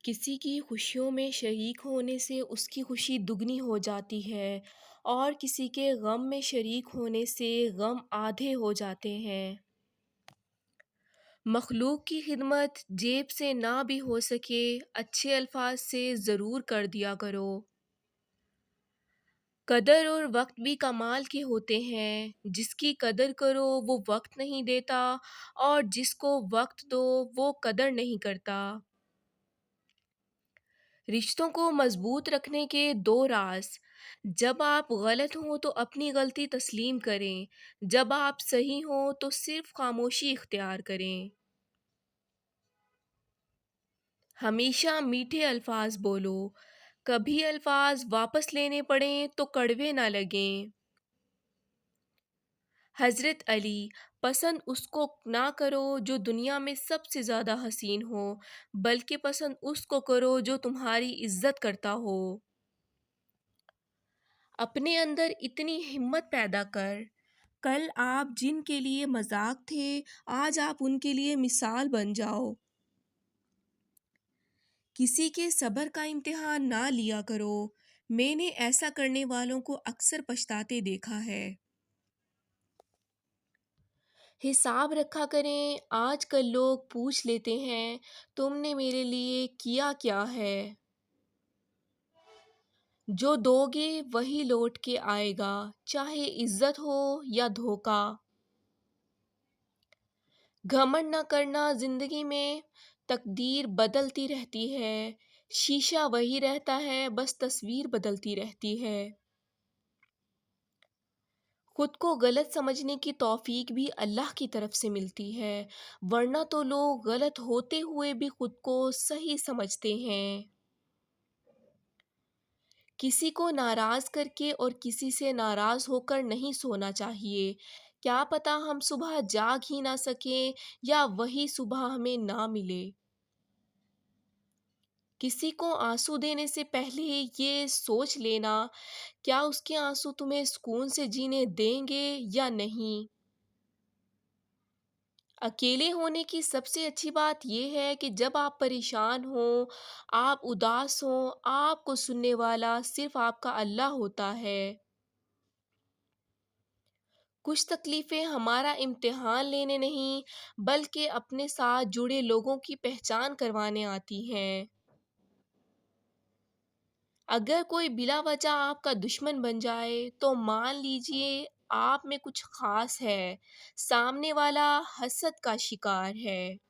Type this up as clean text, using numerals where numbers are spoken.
کسی کی خوشیوں میں شریک ہونے سے اس کی خوشی دگنی ہو جاتی ہے اور کسی کے غم میں شریک ہونے سے غم آدھے ہو جاتے ہیں۔ مخلوق کی خدمت جیب سے نہ بھی ہو سکے اچھے الفاظ سے ضرور کر دیا کرو۔ قدر اور وقت بھی کمال کے ہوتے ہیں، جس کی قدر کرو وہ وقت نہیں دیتا اور جس کو وقت دو وہ قدر نہیں کرتا۔ رشتوں کو مضبوط رکھنے کے دو راز: جب آپ غلط ہوں تو اپنی غلطی تسلیم کریں، جب آپ صحیح ہوں تو صرف خاموشی اختیار کریں۔ ہمیشہ میٹھے الفاظ بولو، کبھی الفاظ واپس لینے پڑیں تو کڑوے نہ لگیں۔ حضرت علی: پسند اس کو نہ کرو جو دنیا میں سب سے زیادہ حسین ہو، بلکہ پسند اس کو کرو جو تمہاری عزت کرتا ہو۔ اپنے اندر اتنی ہمت پیدا کر، کل آپ جن کے لیے مذاق تھے آج آپ ان کے لیے مثال بن جاؤ۔ کسی کے صبر کا امتحان نہ لیا کرو، میں نے ایسا کرنے والوں کو اکثر پچھتاتے دیکھا ہے۔ حساب رکھا کریں، آج کل لوگ پوچھ لیتے ہیں تم نے میرے لیے کیا کیا ہے؟ جو دو گے وہی لوٹ کے آئے گا، چاہے عزت ہو یا دھوکہ۔ گھمنڈ نہ کرنا، زندگی میں تقدیر بدلتی رہتی ہے، شیشہ وہی رہتا ہے، بس تصویر بدلتی رہتی ہے۔ خود کو غلط سمجھنے کی توفیق بھی اللہ کی طرف سے ملتی ہے، ورنہ تو لوگ غلط ہوتے ہوئے بھی خود کو صحیح سمجھتے ہیں۔ کسی کو ناراض کر کے اور کسی سے ناراض ہو کر نہیں سونا چاہیے، کیا پتہ ہم صبح جاگ ہی نہ سکیں یا وہی صبح ہمیں نہ ملے۔ کسی کو آنسو دینے سے پہلے یہ سوچ لینا کیا اس کے آنسو تمہیں سکون سے جینے دیں گے یا نہیں۔ اکیلے ہونے کی سب سے اچھی بات یہ ہے کہ جب آپ پریشان ہوں، آپ اداس ہوں، آپ کو سننے والا صرف آپ کا اللہ ہوتا ہے۔ کچھ تکلیفیں ہمارا امتحان لینے نہیں بلکہ اپنے ساتھ جڑے لوگوں کی پہچان کروانے آتی ہیں۔ اگر کوئی بلا وجہ آپ کا دشمن بن جائے تو مان لیجیے آپ میں کچھ خاص ہے، سامنے والا حسد کا شکار ہے۔